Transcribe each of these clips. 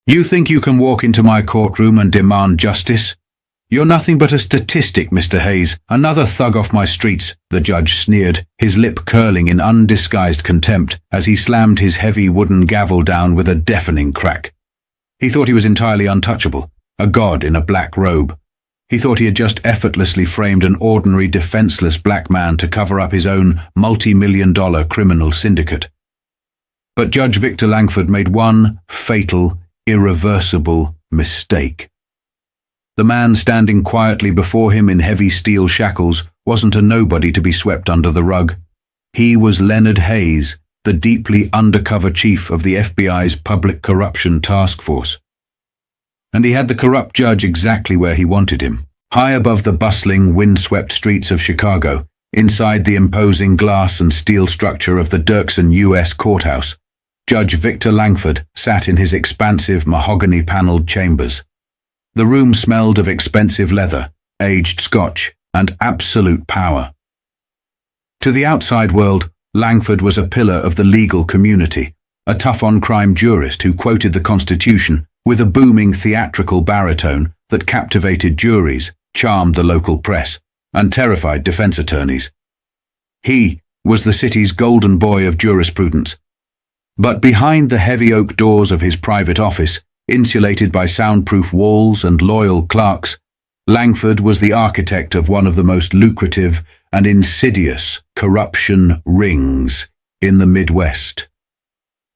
You think you can walk into my courtroom and demand justice? You're nothing but a statistic, Mr. Hayes, another thug off my streets, the judge sneered, his lip curling in undisguised contempt as he slammed his heavy wooden gavel down with a deafening crack. He thought he was entirely untouchable, a god in a black robe. He thought he had just effortlessly framed an ordinary defenseless black man to cover up his own multi-million-dollar criminal syndicate. But Judge Victor Langford made one fatal, irreversible mistake. The man standing quietly before him in heavy steel shackles wasn't a nobody to be swept under the rug. He was Leonard Hayes, the deeply undercover chief of the FBI's Public Corruption Task Force. And he had the corrupt judge exactly where he wanted him, high above the bustling, windswept streets of Chicago, inside the imposing glass and steel structure of the Dirksen U.S. Courthouse. Judge Victor Langford sat in his expansive mahogany-paneled chambers. The room smelled of expensive leather, aged scotch, and absolute power. To the outside world, Langford was a pillar of the legal community, a tough-on-crime jurist who quoted the Constitution with a booming theatrical baritone that captivated juries, charmed the local press, and terrified defense attorneys. He was the city's golden boy of jurisprudence. But behind the heavy oak doors of his private office, insulated by soundproof walls and loyal clerks, Langford was the architect of one of the most lucrative and insidious corruption rings in the Midwest.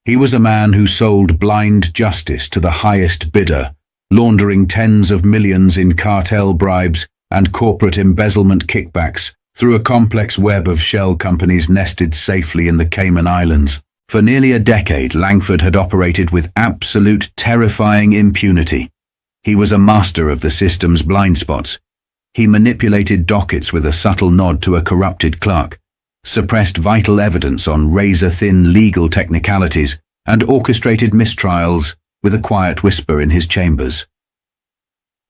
He was a man who sold blind justice to the highest bidder, laundering tens of millions in cartel bribes and corporate embezzlement kickbacks through a complex web of shell companies nested safely in the Cayman Islands. For nearly a decade, Langford had operated with absolute terrifying impunity. He was a master of the system's blind spots. He manipulated dockets with a subtle nod to a corrupted clerk, suppressed vital evidence on razor-thin legal technicalities, and orchestrated mistrials with a quiet whisper in his chambers.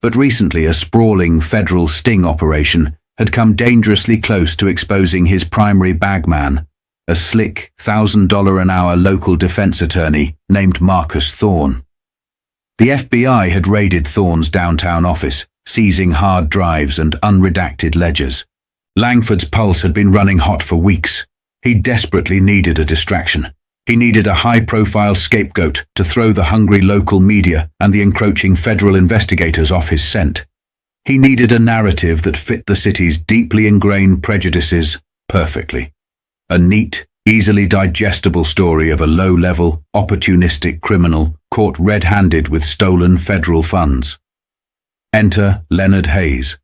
But recently, a sprawling federal sting operation had come dangerously close to exposing his primary bagman, a slick $1,000-an-hour local defense attorney named Marcus Thorne. The FBI had raided Thorne's downtown office, seizing hard drives and unredacted ledgers. Langford's pulse had been running hot for weeks. He desperately needed a distraction. He needed a high-profile scapegoat to throw the hungry local media and the encroaching federal investigators off his scent. He needed a narrative that fit the city's deeply ingrained prejudices perfectly. A neat, easily digestible story of a low-level, opportunistic criminal caught red-handed with stolen federal funds. Enter Leonard Hayes.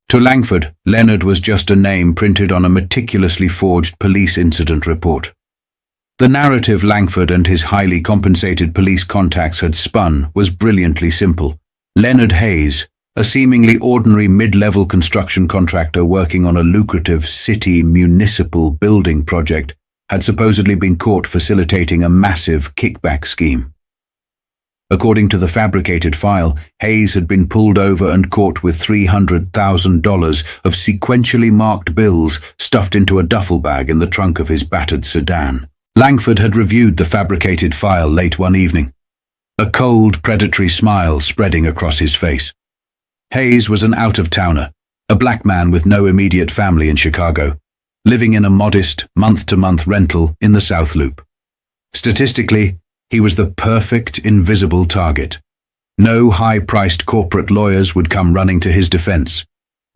To Langford, Leonard was just a name printed on a meticulously forged police incident report. The narrative Langford and his highly compensated police contacts had spun was brilliantly simple. Leonard Hayes, a seemingly ordinary mid-level construction contractor working on a lucrative city municipal building project, had supposedly been caught facilitating a massive kickback scheme. According to the fabricated file, Hayes had been pulled over and caught with $300,000 of sequentially marked bills stuffed into a duffel bag in the trunk of his battered sedan. Langford had reviewed the fabricated file late one evening, a cold, predatory smile spreading across his face. Hayes was an out-of-towner, a black man with no immediate family in Chicago, living in a modest, month-to-month rental in the South Loop. Statistically, he was the perfect invisible target. No high-priced corporate lawyers would come running to his defense.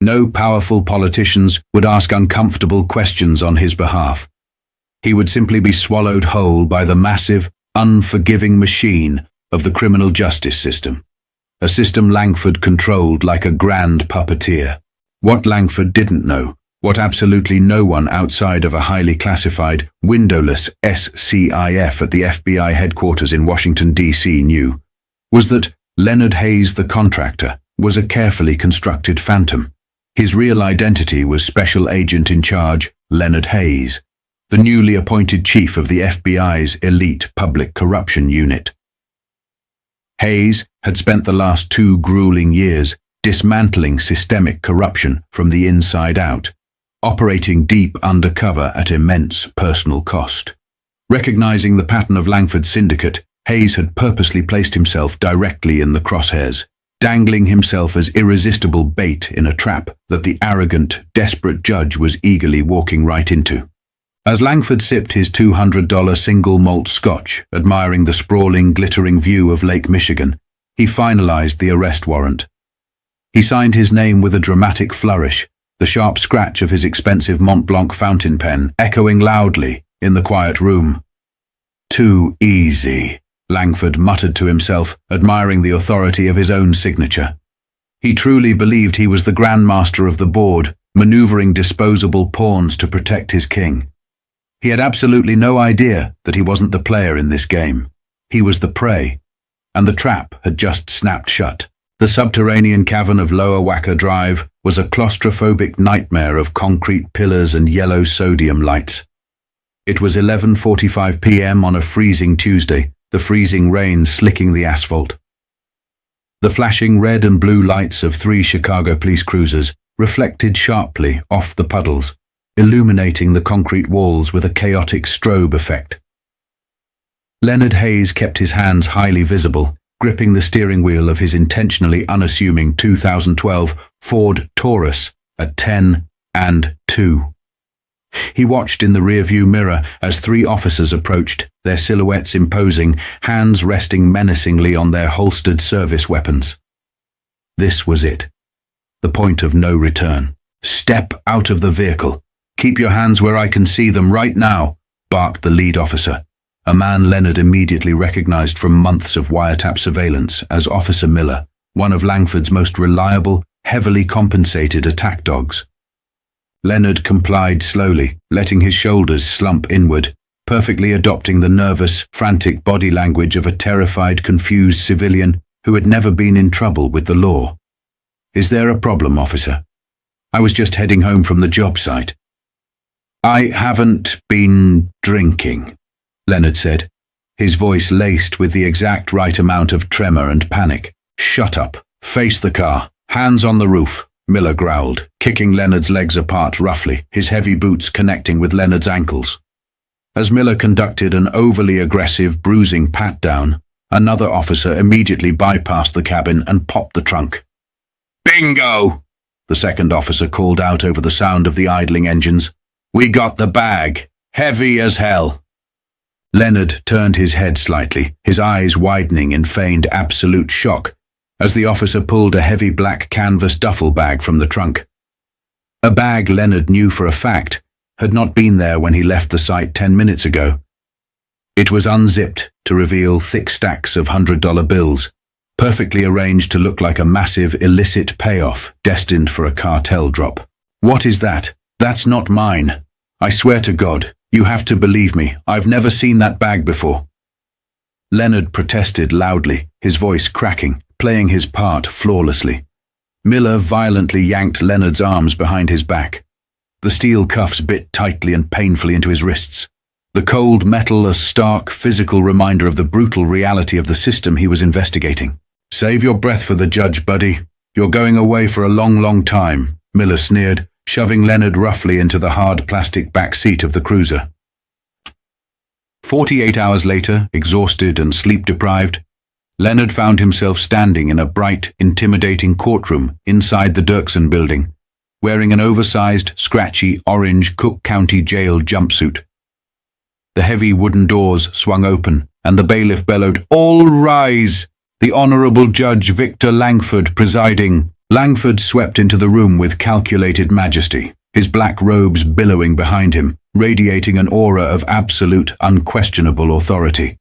No powerful politicians would ask uncomfortable questions on his behalf. He would simply be swallowed whole by the massive, unforgiving machine of the criminal justice system. A system Langford controlled like a grand puppeteer. What Langford didn't know, what absolutely no one outside of a highly classified, windowless SCIF at the FBI headquarters in Washington, D.C. knew, was that Leonard Hayes, the contractor, was a carefully constructed phantom. His real identity was Special Agent in Charge Leonard Hayes, the newly appointed chief of the FBI's elite public corruption unit. Hayes had spent the last 2 grueling years dismantling systemic corruption from the inside out, operating deep undercover at immense personal cost. Recognizing the pattern of Langford's syndicate, Hayes had purposely placed himself directly in the crosshairs, dangling himself as irresistible bait in a trap that the arrogant, desperate judge was eagerly walking right into. As Langford sipped his $200 single malt scotch, admiring the sprawling, glittering view of Lake Michigan, he finalized the arrest warrant. He signed his name with a dramatic flourish, the sharp scratch of his expensive Mont Blanc fountain pen echoing loudly in the quiet room. "Too easy," Langford muttered to himself, admiring the authority of his own signature. He truly believed he was the grandmaster of the board, maneuvering disposable pawns to protect his king. He had absolutely no idea that he wasn't the player in this game. He was the prey, and the trap had just snapped shut. The subterranean cavern of Lower Wacker Drive was a claustrophobic nightmare of concrete pillars and yellow sodium lights. It was 11:45 p.m. on a freezing Tuesday, the freezing rain slicking the asphalt. The flashing red and blue lights of 3 Chicago police cruisers reflected sharply off the puddles, illuminating the concrete walls with a chaotic strobe effect. Leonard Hayes kept his hands highly visible, gripping the steering wheel of his intentionally unassuming 2012 Ford Taurus at 10:02. He watched in the rearview mirror as 3 officers approached, their silhouettes imposing, hands resting menacingly on their holstered service weapons. This was it. The point of no return. "Step out of the vehicle. Keep your hands where I can see them right now," barked the lead officer, a man Leonard immediately recognized from months of wiretap surveillance as Officer Miller, one of Langford's most reliable, heavily compensated attack dogs. Leonard complied slowly, letting his shoulders slump inward, perfectly adopting the nervous, frantic body language of a terrified, confused civilian who had never been in trouble with the law. "Is there a problem, officer? I was just heading home from the job site." "I haven't been drinking," Leonard said, his voice laced with the exact right amount of tremor and panic. "Shut up. Face the car. Hands on the roof," Miller growled, kicking Leonard's legs apart roughly, his heavy boots connecting with Leonard's ankles. As Miller conducted an overly aggressive, bruising pat-down, another officer immediately bypassed the cabin and popped the trunk. "Bingo!" the second officer called out over the sound of the idling engines. "We got the bag. Heavy as hell." Leonard turned his head slightly, his eyes widening in feigned absolute shock, as the officer pulled a heavy black canvas duffel bag from the trunk. A bag Leonard knew for a fact had not been there when he left the site 10 minutes ago. It was unzipped to reveal thick stacks of $100 bills, perfectly arranged to look like a massive illicit payoff destined for a cartel drop. "What is that? That's not mine. I swear to God, you have to believe me. I've never seen that bag before." Leonard protested loudly, his voice cracking, playing his part flawlessly. Miller violently yanked Leonard's arms behind his back. The steel cuffs bit tightly and painfully into his wrists. The cold metal a stark physical reminder of the brutal reality of the system he was investigating. "Save your breath for the judge, buddy. You're going away for a long, long time," Miller sneered, shoving Leonard roughly into the hard plastic back seat of the cruiser. 48 hours later, exhausted and sleep-deprived, Leonard found himself standing in a bright, intimidating courtroom inside the Dirksen building, wearing an oversized, scratchy, orange Cook County Jail jumpsuit. The heavy wooden doors swung open, and the bailiff bellowed, "All rise! The Honorable Judge Victor Langford presiding." Langford swept into the room with calculated majesty, his black robes billowing behind him, radiating an aura of absolute, unquestionable authority.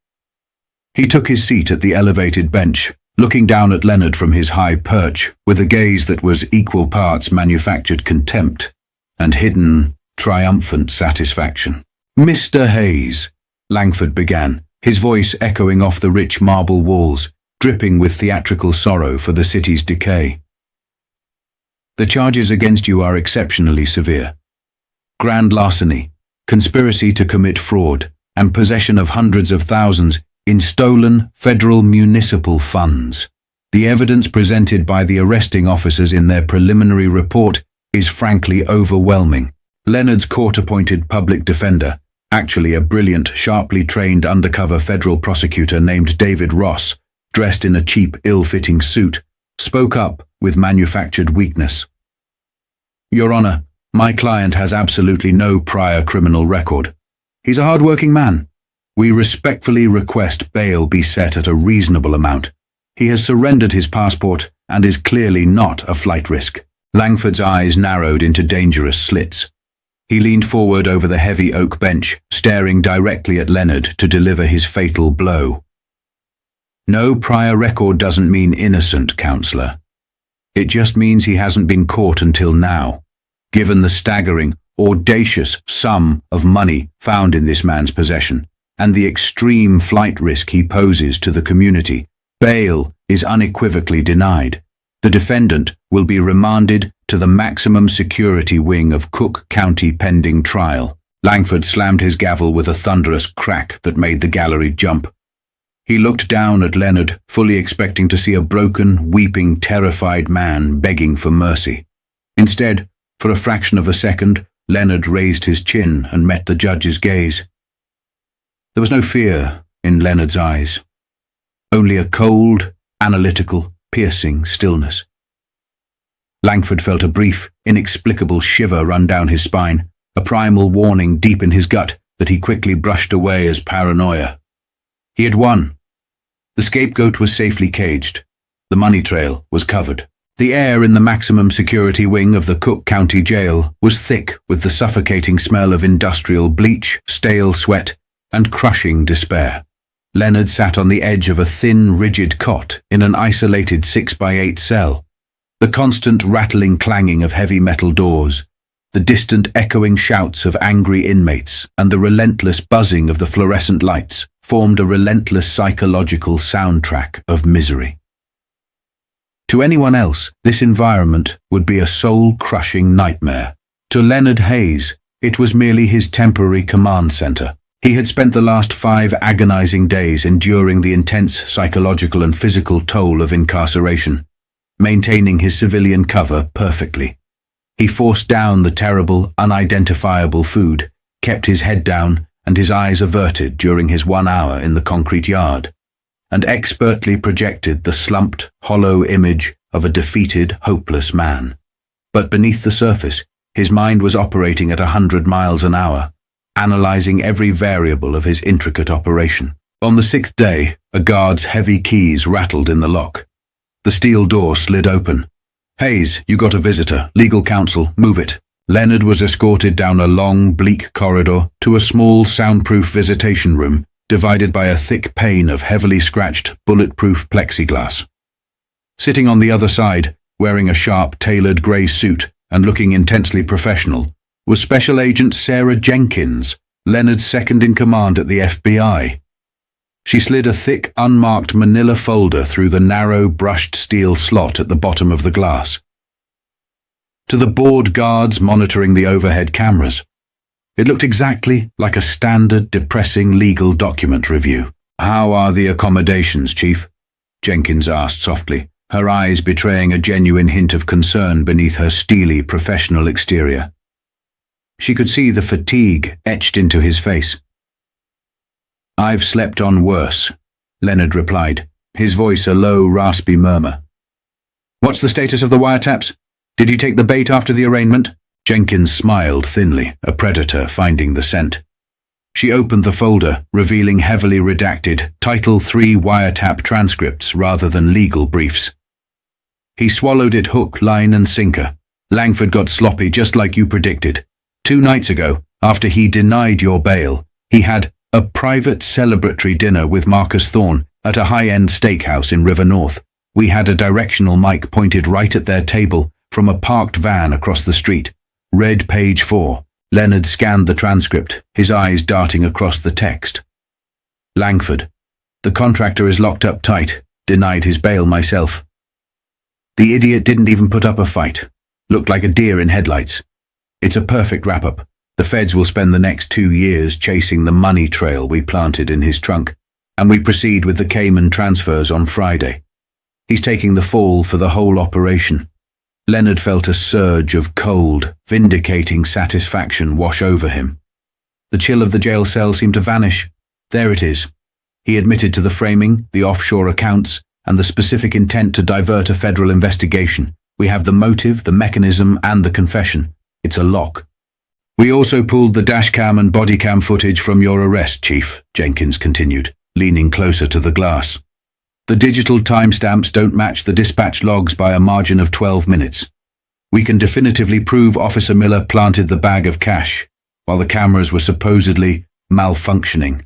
He took his seat at the elevated bench, looking down at Leonard from his high perch, with a gaze that was equal parts manufactured contempt and hidden, triumphant satisfaction. "Mr. Hayes," Langford began, his voice echoing off the rich marble walls, dripping with theatrical sorrow for the city's decay. "The charges against you are exceptionally severe. Grand larceny, conspiracy to commit fraud, and possession of hundreds of thousands in stolen federal municipal funds. The evidence presented by the arresting officers in their preliminary report is frankly overwhelming." Leonard's court-appointed public defender, actually a brilliant, sharply trained undercover federal prosecutor named David Ross, dressed in a cheap, ill-fitting suit, spoke up with manufactured weakness. "Your Honor, my client has absolutely no prior criminal record. He's a hard-working man. We respectfully request bail be set at a reasonable amount. He has surrendered his passport and is clearly not a flight risk." Langford's eyes narrowed into dangerous slits. He leaned forward over the heavy oak bench, staring directly at Leonard to deliver his fatal blow. "No prior record doesn't mean innocent, Counselor. It just means he hasn't been caught until now. Given the staggering, audacious sum of money found in this man's possession, and the extreme flight risk he poses to the community, bail is unequivocally denied. The defendant will be remanded to the maximum security wing of Cook County pending trial." Langford slammed his gavel with a thunderous crack that made the gallery jump. He looked down at Leonard, fully expecting to see a broken, weeping, terrified man begging for mercy. Instead, for a fraction of a second, Leonard raised his chin and met the judge's gaze. There was no fear in Leonard's eyes, only a cold, analytical, piercing stillness. Langford felt a brief, inexplicable shiver run down his spine, a primal warning deep in his gut that he quickly brushed away as paranoia. He had won. The scapegoat was safely caged. The money trail was covered. The air in the maximum security wing of the Cook County Jail was thick with the suffocating smell of industrial bleach, stale sweat, and crushing despair. Leonard sat on the edge of a thin, rigid cot in an isolated 6x8 cell. The constant rattling clanging of heavy metal doors, the distant echoing shouts of angry inmates, and the relentless buzzing of the fluorescent lights formed a relentless psychological soundtrack of misery. To anyone else, this environment would be a soul-crushing nightmare. To Leonard Hayes, it was merely his temporary command center. He had spent the last 5 agonizing days enduring the intense psychological and physical toll of incarceration, maintaining his civilian cover perfectly. He forced down the terrible, unidentifiable food, kept his head down and his eyes averted during his 1 hour in the concrete yard, and expertly projected the slumped, hollow image of a defeated, hopeless man. But beneath the surface, his mind was operating at 100 miles an hour, analyzing every variable of his intricate operation. On the 6th day, a guard's heavy keys rattled in the lock. The steel door slid open. "Hayes, you got a visitor. Legal counsel, move it." Leonard was escorted down a long, bleak corridor to a small, soundproof visitation room, divided by a thick pane of heavily scratched, bulletproof plexiglass. Sitting on the other side, wearing a sharp, tailored grey suit and looking intensely professional, was Special Agent Sarah Jenkins, Leonard's second-in-command at the FBI. She slid a thick, unmarked manila folder through the narrow, brushed steel slot at the bottom of the glass. To the bored guards monitoring the overhead cameras, it looked exactly like a standard, depressing legal document review. "How are the accommodations, Chief?" Jenkins asked softly, her eyes betraying a genuine hint of concern beneath her steely, professional exterior. She could see the fatigue etched into his face. "I've slept on worse," Leonard replied, his voice a low, raspy murmur. "What's the status of the wiretaps? Did you take the bait after the arraignment?" Jenkins smiled thinly, a predator finding the scent. She opened the folder, revealing heavily redacted Title III wiretap transcripts rather than legal briefs. He swallowed it hook, line and sinker. "Langford got sloppy just like you predicted. 2 nights ago, after he denied your bail, he had a private celebratory dinner with Marcus Thorne at a high-end steakhouse in River North. We had a directional mic pointed right at their table from a parked van across the street. Read page 4. Leonard scanned the transcript, his eyes darting across the text. "Langford. The contractor is locked up tight. Denied his bail myself. The idiot didn't even put up a fight. Looked like a deer in headlights. It's a perfect wrap-up. The feds will spend the next 2 years chasing the money trail we planted in his trunk, and we proceed with the Cayman transfers on Friday. He's taking the fall for the whole operation." Leonard felt a surge of cold, vindicating satisfaction wash over him. The chill of the jail cell seemed to vanish. There it is. He admitted to the framing, the offshore accounts, and the specific intent to divert a federal investigation. We have the motive, the mechanism, and the confession. It's a lock. We also pulled the dashcam and bodycam footage from your arrest, Chief, Jenkins continued, leaning closer to the glass. The digital timestamps don't match the dispatch logs by a margin of 12 minutes. We can definitively prove Officer Miller planted the bag of cash, while the cameras were supposedly malfunctioning.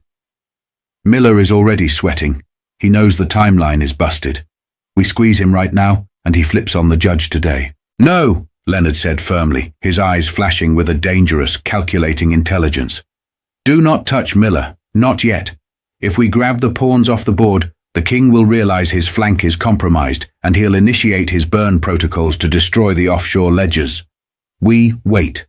Miller is already sweating. He knows the timeline is busted. We squeeze him right now, and he flips on the judge today. No, Leonard said firmly, his eyes flashing with a dangerous, calculating intelligence. Do not touch Miller, not yet. If we grab the pawns off the board, the king will realize his flank is compromised, and he'll initiate his burn protocols to destroy the offshore ledgers. We wait.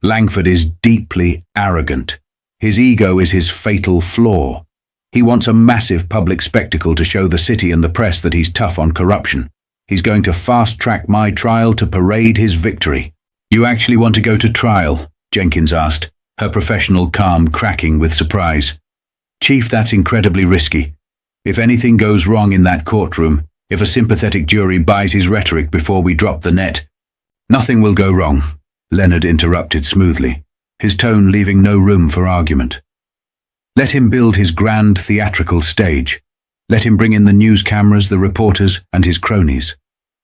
Langford is deeply arrogant. His ego is his fatal flaw. He wants a massive public spectacle to show the city and the press that he's tough on corruption. He's going to fast-track my trial to parade his victory. You actually want to go to trial? Jenkins asked, her professional calm cracking with surprise. Chief, that's incredibly risky. If anything goes wrong in that courtroom, if a sympathetic jury buys his rhetoric before we drop the net, nothing will go wrong, Leonard interrupted smoothly, his tone leaving no room for argument. Let him build his grand theatrical stage. Let him bring in the news cameras, the reporters, and his cronies.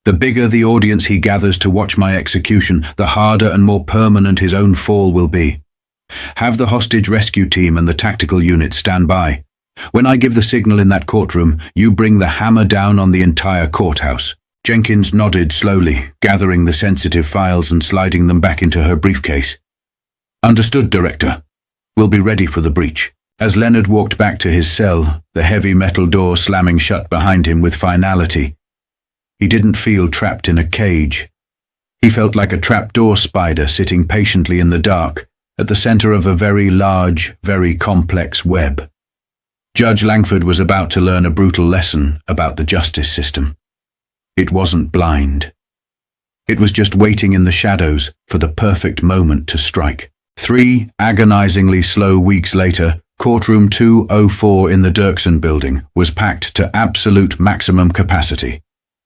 The bigger the audience he gathers to watch my execution, the harder and more permanent his own fall will be. Have the hostage rescue team and the tactical unit stand by. When I give the signal in that courtroom, you bring the hammer down on the entire courthouse. Jenkins nodded slowly, gathering the sensitive files and sliding them back into her briefcase. Understood, Director. We'll be ready for the breach. As Leonard walked back to his cell, the heavy metal door slamming shut behind him with finality, he didn't feel trapped in a cage. He felt like a trapdoor spider sitting patiently in the dark, at the center of a very large, very complex web. Judge Langford was about to learn a brutal lesson about the justice system. It wasn't blind. It was just waiting in the shadows for the perfect moment to strike. 3 agonizingly slow weeks later, Courtroom 204 in the Dirksen building was packed to absolute maximum capacity.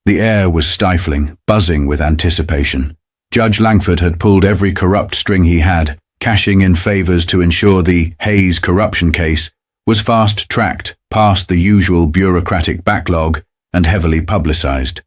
The air was stifling, buzzing with anticipation. Judge Langford had pulled every corrupt string he had, cashing in favors to ensure the Hayes corruption case was fast-tracked past the usual bureaucratic backlog and heavily publicized.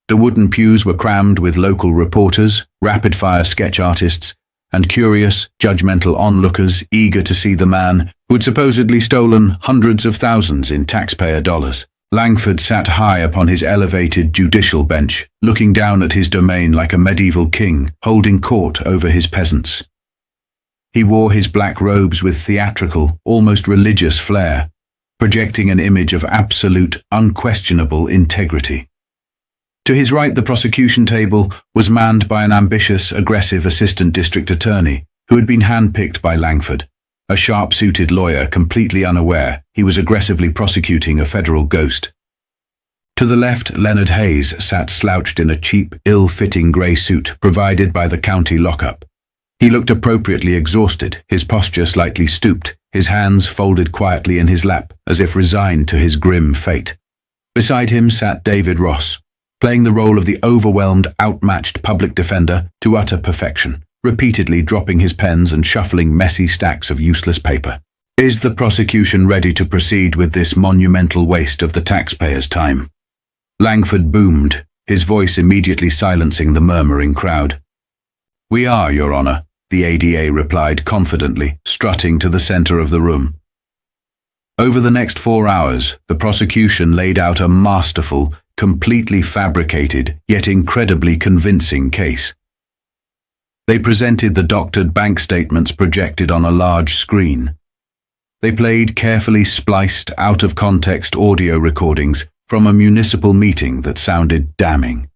The wooden pews were crammed with local reporters, rapid-fire sketch artists, and curious, judgmental onlookers eager to see the man who had supposedly stolen hundreds of thousands in taxpayer dollars. Langford sat high upon his elevated judicial bench, looking down at his domain like a medieval king holding court over his peasants. He wore his black robes with theatrical, almost religious flair, projecting an image of absolute, unquestionable integrity. To his right, the prosecution table was manned by an ambitious, aggressive assistant district attorney who had been handpicked by Langford, a sharp-suited lawyer completely unaware he was aggressively prosecuting a federal ghost. To the left, Leonard Hayes sat slouched in a cheap, ill-fitting grey suit provided by the county lockup. He looked appropriately exhausted, his posture slightly stooped, his hands folded quietly in his lap, as if resigned to his grim fate. Beside him sat David Ross, playing the role of the overwhelmed, outmatched public defender to utter perfection, repeatedly dropping his pens and shuffling messy stacks of useless paper. Is the prosecution ready to proceed with this monumental waste of the taxpayers' time? Langford boomed, his voice immediately silencing the murmuring crowd. We are, Your Honor, the ADA replied confidently, strutting to the center of the room. Over the next 4 hours, the prosecution laid out a masterful, completely fabricated, yet incredibly convincing case. They presented the doctored bank statements projected on a large screen. They played carefully spliced, out-of-context audio recordings from a municipal meeting that sounded damning.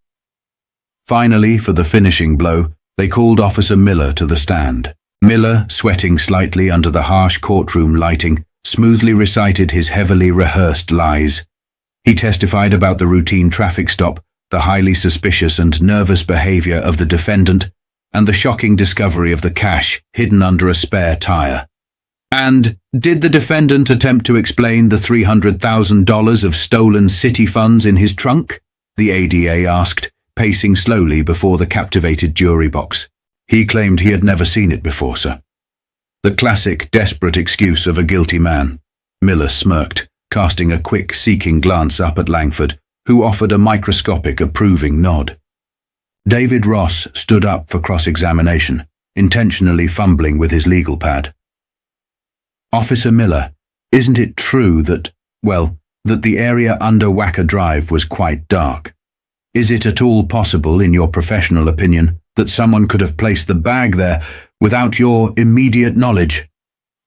Finally, for the finishing blow, they called Officer Miller to the stand. Miller, sweating slightly under the harsh courtroom lighting, smoothly recited his heavily rehearsed lies. He testified about the routine traffic stop, the highly suspicious and nervous behavior of the defendant, and the shocking discovery of the cash hidden under a spare tire. And did the defendant attempt to explain the $300,000 of stolen city funds in his trunk? The ADA asked, pacing slowly before the captivated jury box. He claimed he had never seen it before, sir. The classic, desperate excuse of a guilty man. Miller smirked, casting a quick, seeking glance up at Langford, who offered a microscopic, approving nod. David Ross stood up for cross-examination, intentionally fumbling with his legal pad. Officer Miller, isn't it true that the area under Wacker Drive was quite dark? Is it at all possible, in your professional opinion, that someone could have placed the bag there without your immediate knowledge?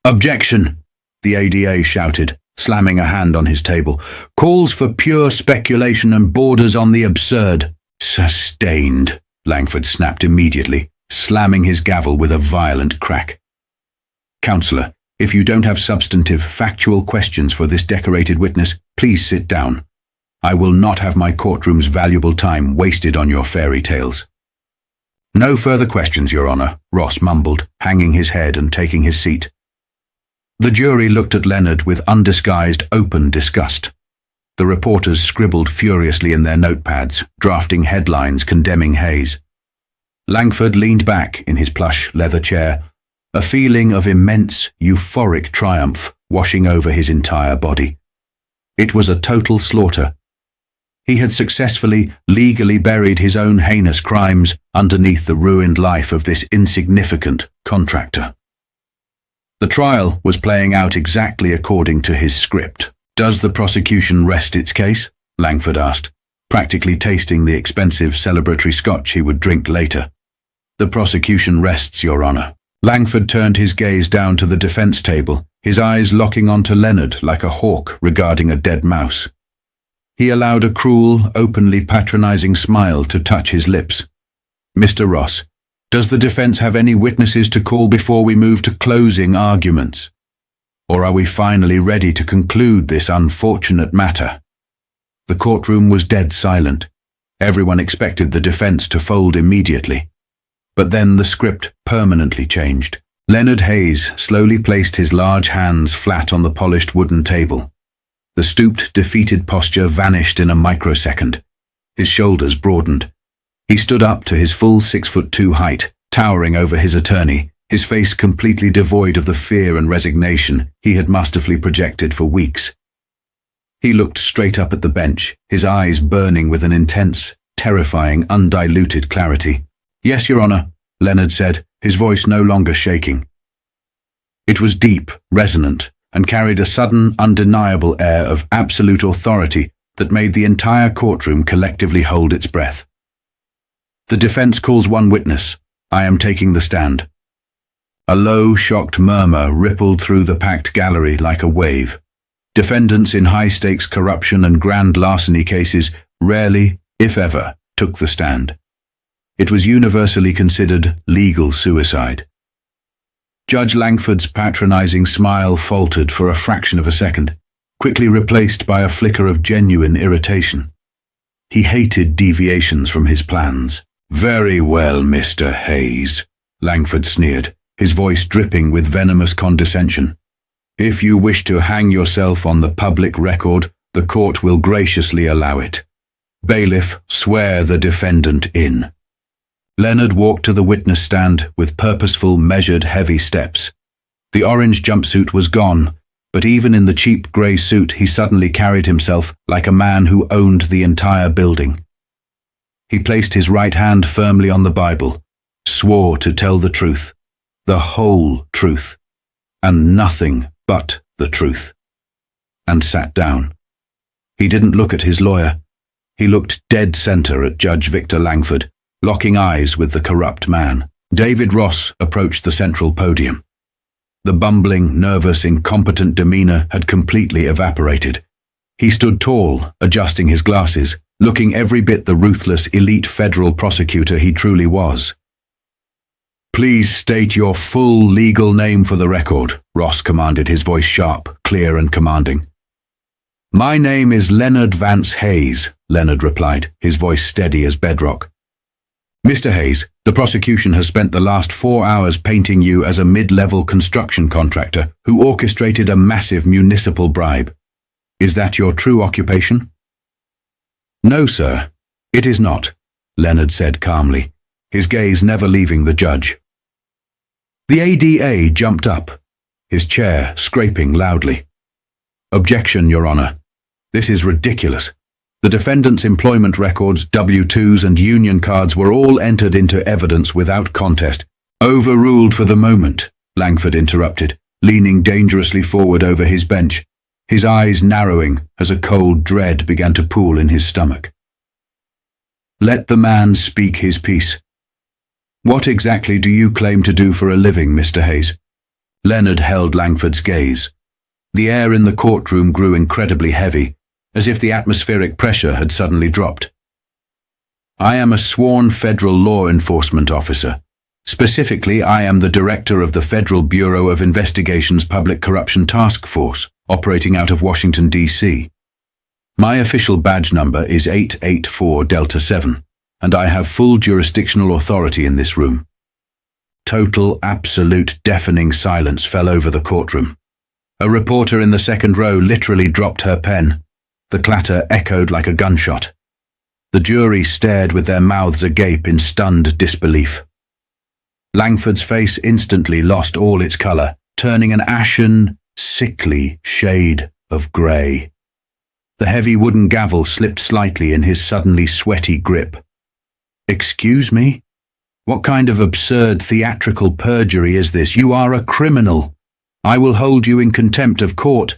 Objection! The ADA shouted, slamming a hand on his table. Calls for pure speculation and borders on the absurd. Sustained, Langford snapped immediately, slamming his gavel with a violent crack. Counselor, if you don't have substantive, factual questions for this decorated witness, please sit down. I will not have my courtroom's valuable time wasted on your fairy tales. No further questions, Your Honor, Ross mumbled, hanging his head and taking his seat. The jury looked at Leonard with undisguised, open disgust. The reporters scribbled furiously in their notepads, drafting headlines condemning Hayes. Langford leaned back in his plush leather chair, a feeling of immense, euphoric triumph washing over his entire body. It was a total slaughter. He had successfully, legally buried his own heinous crimes underneath the ruined life of this insignificant contractor. The trial was playing out exactly according to his script. Does the prosecution rest its case? Langford asked, practically tasting the expensive celebratory scotch he would drink later. The prosecution rests, Your Honor. Langford turned his gaze down to the defense table, his eyes locking onto Leonard like a hawk regarding a dead mouse. He allowed a cruel, openly patronizing smile to touch his lips. Mr. Ross, does the defense have any witnesses to call before we move to closing arguments? Or are we finally ready to conclude this unfortunate matter? The courtroom was dead silent. Everyone expected the defense to fold immediately. But then the script permanently changed. Leonard Hayes slowly placed his large hands flat on the polished wooden table. The stooped, defeated posture vanished in a microsecond. His shoulders broadened. He stood up to his full 6'2" height, towering over his attorney, his face completely devoid of the fear and resignation he had masterfully projected for weeks. He looked straight up at the bench, his eyes burning with an intense, terrifying, undiluted clarity. Yes, Your Honor, Leonard said, his voice no longer shaking. It was deep, resonant, and carried a sudden, undeniable air of absolute authority that made the entire courtroom collectively hold its breath. The defense calls one witness. I am taking the stand. A low, shocked murmur rippled through the packed gallery like a wave. Defendants in high-stakes corruption and grand larceny cases rarely, if ever, took the stand. It was universally considered legal suicide. Judge Langford's patronizing smile faltered for a fraction of a second, quickly replaced by a flicker of genuine irritation. He hated deviations from his plans. Very well, Mr. Hayes, Langford sneered, his voice dripping with venomous condescension. If you wish to hang yourself on the public record, the court will graciously allow it. Bailiff, swear the defendant in. Leonard walked to the witness stand with purposeful, measured, heavy steps. The orange jumpsuit was gone, but even in the cheap grey suit he suddenly carried himself like a man who owned the entire building. He placed his right hand firmly on the Bible, swore to tell the truth, the whole truth, and nothing but the truth, and sat down. He didn't look at his lawyer. He looked dead center at Judge Victor Langford, locking eyes with the corrupt man. David Ross approached the central podium. The bumbling, nervous, incompetent demeanor had completely evaporated. He stood tall, adjusting his glasses, looking every bit the ruthless, elite federal prosecutor he truly was. Please state your full legal name for the record, Ross commanded, his voice sharp, clear, and commanding. My name is Leonard Vance Hayes, Leonard replied, his voice steady as bedrock. Mr. Hayes, The prosecution has spent the last 4 hours painting you as a mid-level construction contractor who orchestrated a massive municipal bribe. Is that your true occupation? No, sir, it is not, Leonard said calmly, his gaze never leaving the judge. The ADA jumped up, his chair scraping loudly. Objection, Your Honor. This is ridiculous. The defendant's employment records, W-2s and union cards were all entered into evidence without contest. Overruled for the moment, Langford interrupted, leaning dangerously forward over his bench, his eyes narrowing as a cold dread began to pool in his stomach. Let the man speak his piece. What exactly do you claim to do for a living, Mr. Hayes? Leonard held Langford's gaze. The air in the courtroom grew incredibly heavy, as if the atmospheric pressure had suddenly dropped. I am a sworn federal law enforcement officer. Specifically, I am the director of the Federal Bureau of Investigation's Public Corruption Task Force, operating out of Washington, D.C. My official badge number is 884 Delta 7, and I have full jurisdictional authority in this room. Total, absolute, deafening silence fell over the courtroom. A reporter in the second row literally dropped her pen. The clatter echoed like a gunshot. The jury stared with their mouths agape in stunned disbelief. Langford's face instantly lost all its colour, turning an ashen, sickly shade of grey. The heavy wooden gavel slipped slightly in his suddenly sweaty grip. Excuse me? What kind of absurd theatrical perjury is this? You are a criminal. I will hold you in contempt of court.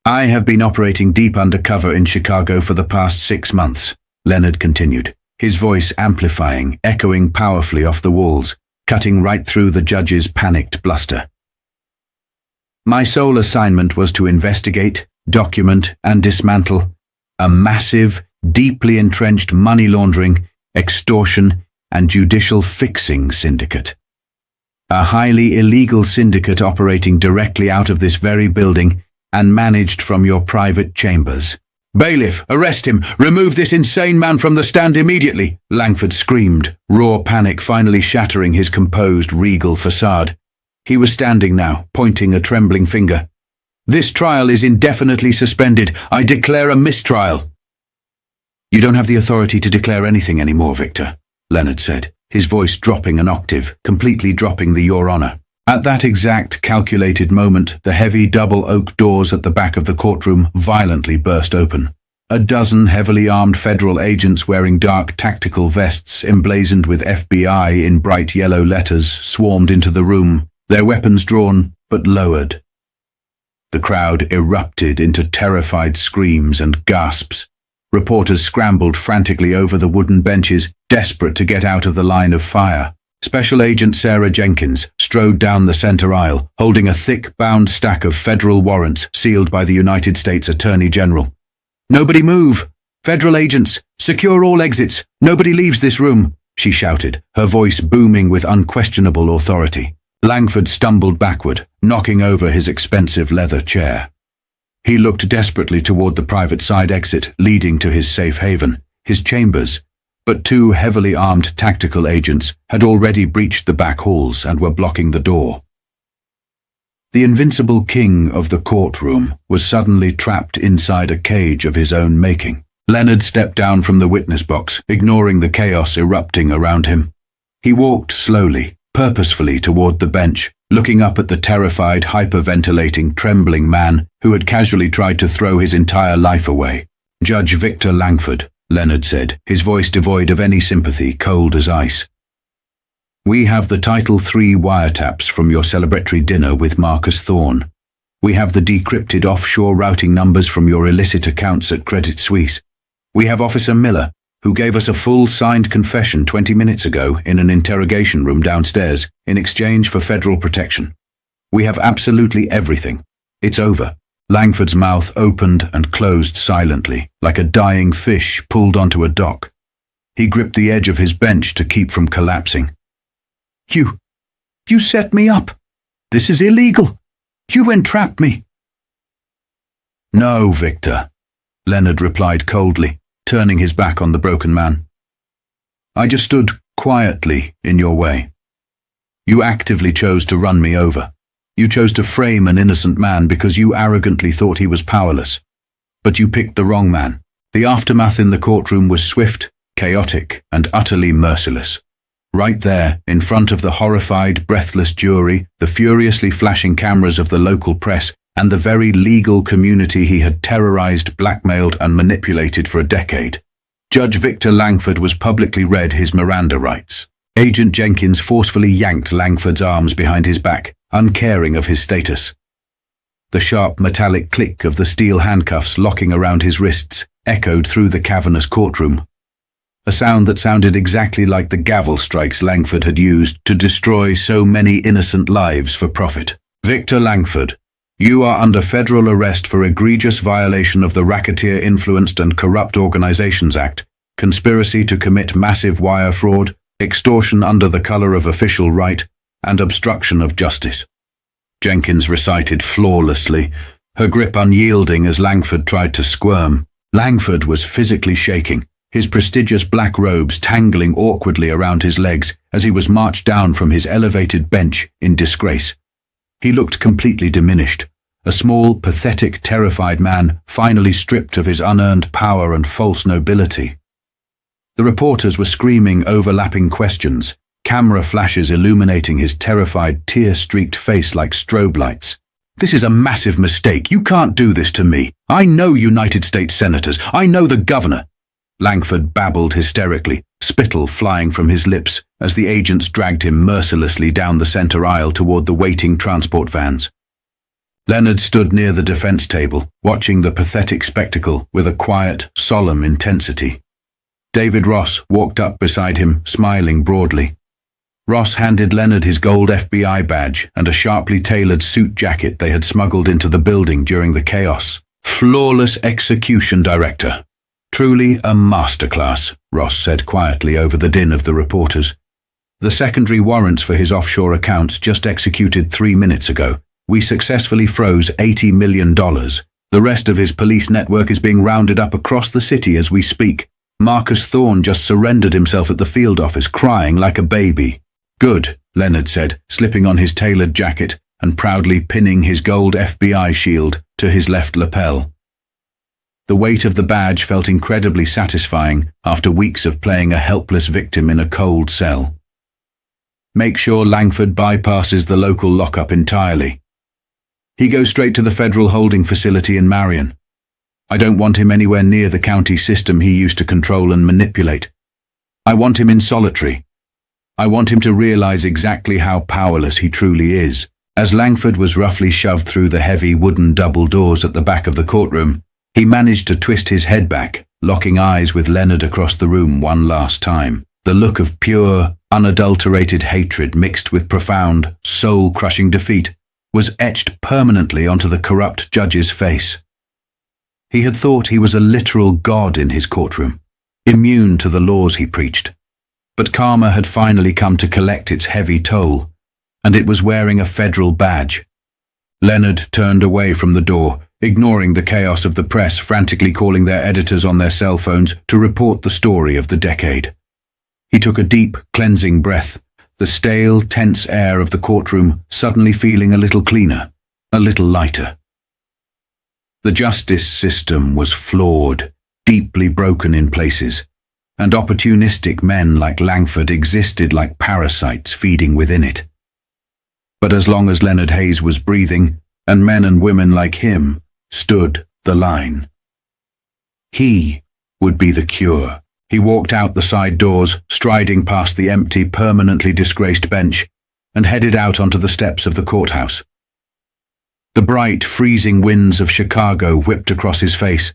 I have been operating deep undercover in Chicago for the past 6 months, Leonard continued, his voice amplifying, echoing powerfully off the walls, cutting right through the judge's panicked bluster. My sole assignment was to investigate, document, and dismantle a massive, deeply entrenched money laundering, extortion, and judicial fixing syndicate. A highly illegal syndicate operating directly out of this very building and managed from your private chambers. Bailiff, arrest him! Remove this insane man from the stand immediately! Langford screamed, raw panic finally shattering his composed, regal facade. He was standing now, pointing a trembling finger. This trial is indefinitely suspended. I declare a mistrial. You don't have the authority to declare anything anymore, Victor, Leonard said, his voice dropping an octave, completely dropping the Your Honor. At that exact calculated moment, the heavy double oak doors at the back of the courtroom violently burst open. A dozen heavily armed federal agents wearing dark tactical vests emblazoned with FBI in bright yellow letters swarmed into the room, their weapons drawn but lowered. The crowd erupted into terrified screams and gasps. Reporters scrambled frantically over the wooden benches, desperate to get out of the line of fire. Special Agent Sarah Jenkins strode down the center aisle, holding a thick, bound stack of federal warrants sealed by the United States Attorney General. Nobody move! Federal agents, secure all exits! Nobody leaves this room! She shouted, her voice booming with unquestionable authority. Langford stumbled backward, knocking over his expensive leather chair. He looked desperately toward the private side exit leading to his safe haven, his chambers, but 2 heavily armed tactical agents had already breached the back halls and were blocking the door. The invincible king of the courtroom was suddenly trapped inside a cage of his own making. Leonard stepped down from the witness box, ignoring the chaos erupting around him. He walked slowly, purposefully toward the bench, looking up at the terrified, hyperventilating, trembling man who had casually tried to throw his entire life away. Judge Victor Langford, Leonard said, his voice devoid of any sympathy, cold as ice. We have the Title III wiretaps from your celebratory dinner with Marcus Thorne. We have the decrypted offshore routing numbers from your illicit accounts at Credit Suisse. We have Officer Miller, who gave us a full signed confession 20 minutes ago in an interrogation room downstairs in exchange for federal protection. We have absolutely everything. It's over. Langford's mouth opened and closed silently, like a dying fish pulled onto a dock. He gripped the edge of his bench to keep from collapsing. You set me up. This is illegal. You entrapped me. No, Victor, Leonard replied coldly, turning his back on the broken man. I just stood quietly in your way. You actively chose to run me over. You chose to frame an innocent man because you arrogantly thought he was powerless. But you picked the wrong man. The aftermath in the courtroom was swift, chaotic, and utterly merciless. Right there, in front of the horrified, breathless jury, the furiously flashing cameras of the local press, and the very legal community he had terrorized, blackmailed, and manipulated for a decade, Judge Victor Langford was publicly read his Miranda rights. Agent Jenkins forcefully yanked Langford's arms behind his back, uncaring of his status. The sharp metallic click of the steel handcuffs locking around his wrists echoed through the cavernous courtroom, a sound that sounded exactly like the gavel strikes Langford had used to destroy so many innocent lives for profit. Victor Langford, you are under federal arrest for egregious violation of the Racketeer-Influenced and Corrupt Organizations Act, conspiracy to commit massive wire fraud, extortion under the color of official right, and obstruction of justice. Jenkins recited flawlessly, her grip unyielding as Langford tried to squirm. Langford was physically shaking, his prestigious black robes tangling awkwardly around his legs as he was marched down from his elevated bench in disgrace. He looked completely diminished, a small, pathetic, terrified man finally stripped of his unearned power and false nobility. The reporters were screaming overlapping questions, camera flashes illuminating his terrified, tear-streaked face like strobe lights. This is a massive mistake. You can't do this to me. I know United States senators. I know the governor. Langford babbled hysterically, spittle flying from his lips as the agents dragged him mercilessly down the center aisle toward the waiting transport vans. Leonard stood near the defense table, watching the pathetic spectacle with a quiet, solemn intensity. David Ross walked up beside him, smiling broadly. Ross handed Leonard his gold FBI badge and a sharply tailored suit jacket they had smuggled into the building during the chaos. Flawless execution, Director. Truly a masterclass, Ross said quietly over the din of the reporters. The secondary warrants for his offshore accounts just executed 3 minutes ago. We successfully froze $80 million. The rest of his police network is being rounded up across the city as we speak. Marcus Thorne just surrendered himself at the field office, crying like a baby. Good, Leonard said, slipping on his tailored jacket and proudly pinning his gold FBI shield to his left lapel. The weight of the badge felt incredibly satisfying after weeks of playing a helpless victim in a cold cell. Make sure Langford bypasses the local lockup entirely. He goes straight to the federal holding facility in Marion. I don't want him anywhere near the county system he used to control and manipulate. I want him in solitary. I want him to realize exactly how powerless he truly is. As Langford was roughly shoved through the heavy wooden double doors at the back of the courtroom, he managed to twist his head back, locking eyes with Leonard across the room one last time. The look of pure, unadulterated hatred mixed with profound, soul-crushing defeat was etched permanently onto the corrupt judge's face. He had thought he was a literal god in his courtroom, immune to the laws he preached. But karma had finally come to collect its heavy toll, and it was wearing a federal badge. Leonard turned away from the door, ignoring the chaos of the press frantically calling their editors on their cell phones to report the story of the decade. He took a deep, cleansing breath, the stale, tense air of the courtroom suddenly feeling a little cleaner, a little lighter. The justice system was flawed, deeply broken in places, and opportunistic men like Langford existed like parasites feeding within it. But as long as Leonard Hayes was breathing, and men and women like him stood the line, he would be the cure. He walked out the side doors, striding past the empty, permanently disgraced bench, and headed out onto the steps of the courthouse. The bright, freezing winds of Chicago whipped across his face,